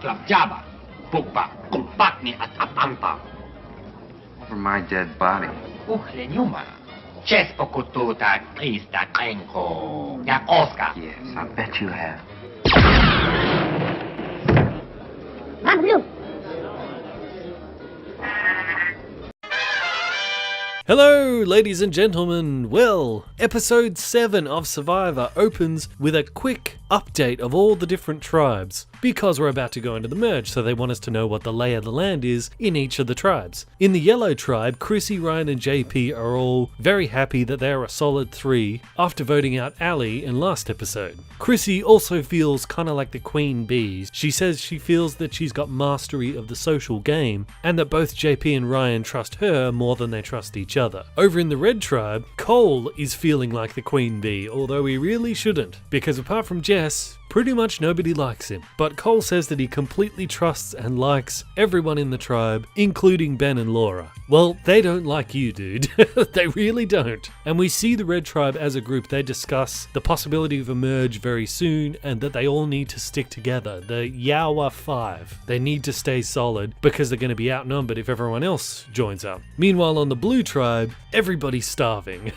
Flapjaba, Pukpa, Kumpakni at Apampa. Over my dead body. Lenyuma. Chespokututa Krista Krenko. Jak Oscar. Yes, I bet you have. Hello, ladies and gentlemen. Well, episode 7 of Survivor opens with a quick update of all the different tribes, because we're about to go into the merge, so they want us to know what the lay of the land is in each of the tribes. In the yellow tribe, Chrissy, Ryan and JP are all very happy that they are a solid 3 after voting out Ali in last episode. Chrissy also feels kind of like the queen bee. She says she feels that she's got mastery of the social game and that both JP and Ryan trust her more than they trust each other. Over in the red tribe, Cole is feeling like the queen bee, although he really shouldn't, because apart from Jess, pretty much nobody likes him. But Cole says that he completely trusts and likes everyone in the tribe, including Ben and Laura. Well, they don't like you, dude. They really don't. And we see the red tribe as a group. They discuss the possibility of a merge very soon and that they all need to stick together. The Yawa 5. They need to stay solid because they're going to be outnumbered if everyone else joins up. Meanwhile, on the blue tribe, everybody's starving.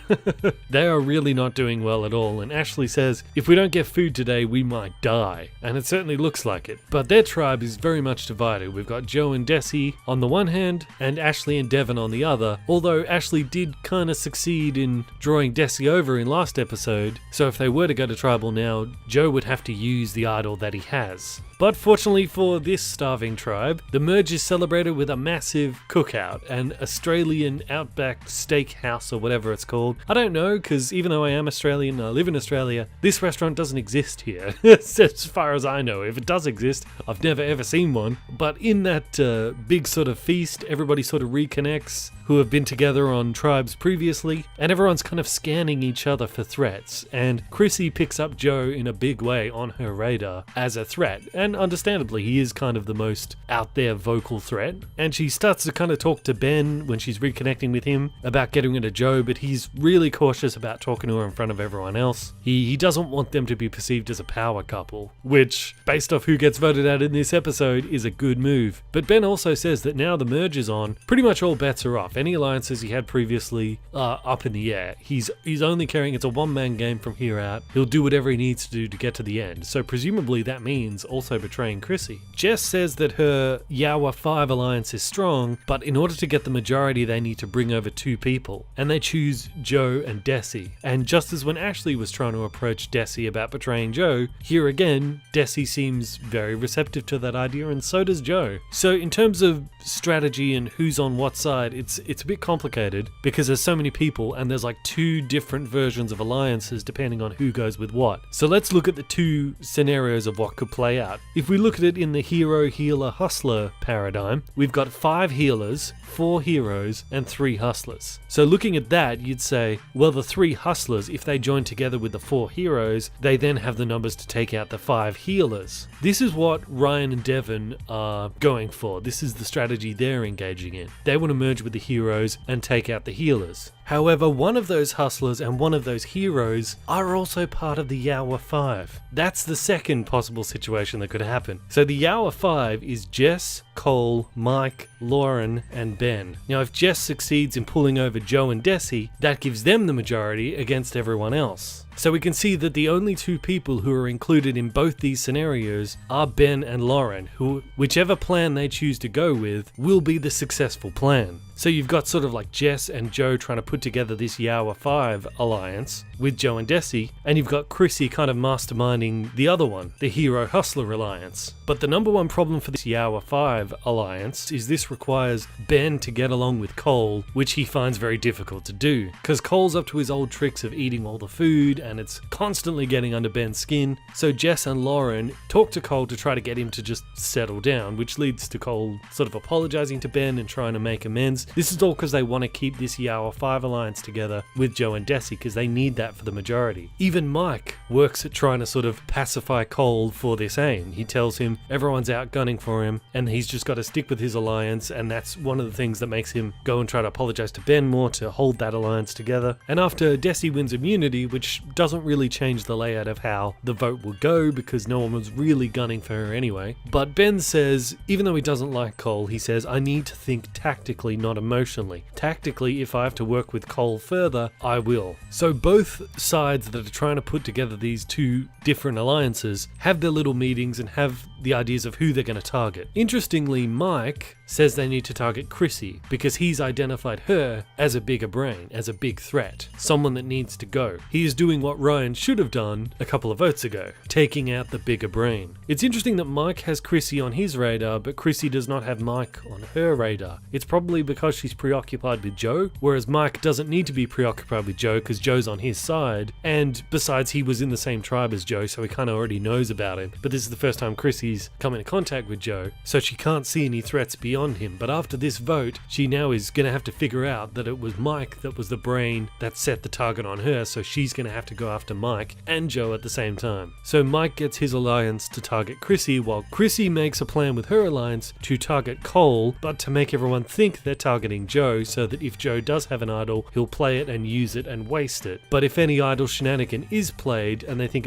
They are really not doing well at all. And Ashley says, if we don't get food today, we might die, and it certainly looks like it. But their tribe is very much divided. We've got Joe and Desi on the one hand and Ashley and Devon on the other, although Ashley did kind of succeed in drawing Desi over in last episode, so if they were to go to tribal now, Joe would have to use the idol that he has. But fortunately for this starving tribe, the merge is celebrated with a massive cookout, an Australian outback steakhouse or whatever it's called. I don't know, because even though I am Australian and I live in Australia, this restaurant doesn't exist here, as far as I know. If it does exist, I've never ever seen one. But in that big sort of feast, everybody sort of reconnects who have been together on tribes previously, and everyone's kind of scanning each other for threats, and Chrissy picks up Joe in a big way on her radar as a threat, and understandably he is kind of the most out there vocal threat, and she starts to kind of talk to Ben when she's reconnecting with him about getting rid of Joe, but he's really cautious about talking to her in front of everyone else. He doesn't want them to be perceived as a power couple, which, based off who gets voted out in this episode, is a good move. But Ben also says that now the merge is on, pretty much all bets are off. Any alliances he had previously are up in the air. He's only caring, it's a one-man game from here out. He'll do whatever he needs to do to get to the end. So presumably that means also betraying Chrissy. Jess says that her Yawa 5 alliance is strong, but in order to get the majority they need to bring over 2 people. And they choose Joe and Desi. And just as when Ashley was trying to approach Desi about betraying Joe, here again, Desi seems very receptive to that idea, and so does Joe. So in terms of strategy and who's on what side, it's a bit complicated because there's so many people and there's like 2 different versions of alliances depending on who goes with what. So let's look at the 2 scenarios of what could play out. If we look at it in the hero, healer, hustler paradigm, we've got 5 healers, 4 heroes, and 3 hustlers. So looking at that, you'd say, well, the 3 hustlers, if they join together with the 4 heroes, they then have the numbers to take out the 5 healers. This is what Ryan and Devon are going for. This is the strategy they're engaging in. They want to merge with the heroes and take out the healers. However, one of those hustlers and one of those heroes are also part of the Yawa 5. That's the second possible situation that could happen. So the Yawa 5 is Jess, Cole, Mike, Lauren, and Ben. Now, if Jess succeeds in pulling over Joe and Desi, that gives them the majority against everyone else. So we can see that the only 2 people who are included in both these scenarios are Ben and Lauren, who, whichever plan they choose to go with, will be the successful plan. So you've got sort of like Jess and Joe trying to put together this Yawa 5 alliance with Joe and Desi, and you've got Chrissy kind of masterminding the other one, the Hero Hustler alliance. But the number one problem for this Yawa 5 alliance is this requires Ben to get along with Cole, which he finds very difficult to do, because Cole's up to his old tricks of eating all the food, and it's constantly getting under Ben's skin. So Jess and Lauren talk to Cole to try to get him to just settle down, which leads to Cole sort of apologizing to Ben and trying to make amends. This is all because they want to keep this Yawa 5 alliance together with Joe and Desi, because they need that for the majority. Even Mike works at trying to sort of pacify Cole for this aim. He tells him reason everyone's out gunning for him, and he's just got to stick with his alliance, and that's one of the things that makes him go and try to apologize to Ben more to hold that alliance together. And after Desi wins immunity, which doesn't really change the layout of how the vote will go because no one was really gunning for her anyway, but Ben says, even though he doesn't like Cole, he says, I need to think tactically, not emotionally. Tactically, if I have to work with Cole further, I will. So both sides that are trying to put together these two different alliances have their little meetings and have the ideas of who they're going to target. Interestingly, Mike says they need to target Chrissy because he's identified her as a bigger brain, as a big threat, someone that needs to go. He is doing what Ryan should have done a couple of votes ago, taking out the bigger brain. It's interesting that Mike has Chrissy on his radar, but Chrissy does not have Mike on her radar. It's probably because she's preoccupied with Joe, whereas Mike doesn't need to be preoccupied with Joe because Joe's on his side, and besides he was in the same tribe as Joe, so he kind of already knows about him. But this is the first time Chrissy's come into contact with Joe, so she can't see any threats beyond him. But after this vote, she now is going to have to figure out that it was Mike that was the brain that set the target on her, so she's going to have to go after Mike and Joe at the same time. So Mike gets his alliance to target Chrissy, while Chrissy makes a plan with her alliance to target Cole, but to make everyone think they're targeting Joe, so that if Joe does have an idol, he'll play it and use it and waste it. But if any idol shenanigan is played and they think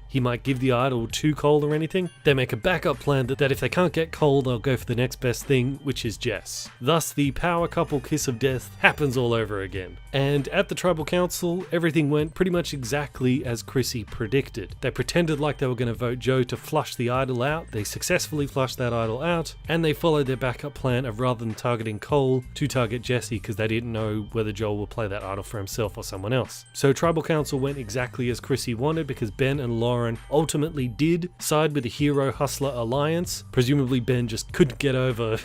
he might give the idol to Cole or anything, they make a backup plan that if they can't get Cole, they'll go for the next best thing, which is Jess. Thus, the power couple kiss of death happens all over again. And at the tribal council, everything went pretty much exactly as Chrissy predicted. They pretended like they were going to vote Joe to flush the idol out. They successfully flushed that idol out, and they followed their backup plan of rather than targeting Cole, to target Jesse because they didn't know whether Joel will play that idol for himself or someone else. So tribal council went exactly as Chrissy wanted because Ben and Lauren ultimately did side with the hero hustler alliance. Presumably Ben just couldn't get over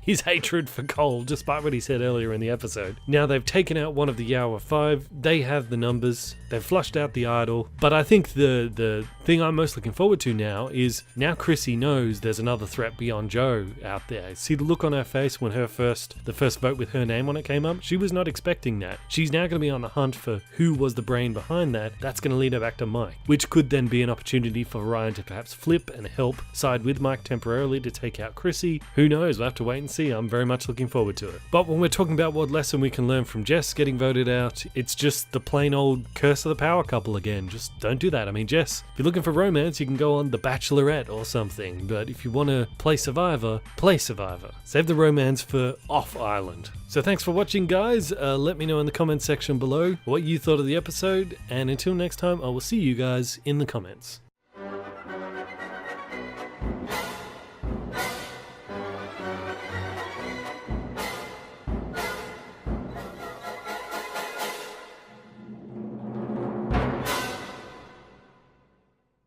his hatred for Cole, despite what he said earlier in the episode. Now they've taken out one of the Yawa 5, they have the numbers, they've flushed out the idol, but I think the thing I'm most looking forward to now is now Chrissy knows there's another threat beyond Joe out there. See the look on her face when the first vote with her name on it came up? She was not expecting that. She's now going to be on the hunt for who was the brain behind that. That's going to lead her back to Mike, which could then be an opportunity for Ryan to perhaps flip and help side with Mike temporarily to take out Chrissy. Who knows? We'll have to wait and see. I'm very much looking forward to it. But when we're talking about what lesson we can learn from Jess getting voted out, it's just the plain old curse of the power couple again. Just don't do that. I mean, Jess, if you're looking for romance, you can go on The Bachelorette or something. But if you want to play Survivor, play Survivor. Save the romance for Off Island. So thanks for watching, guys. Let me know in the comments section below what you thought of the episode. And until next time, I will see you guys in the comments.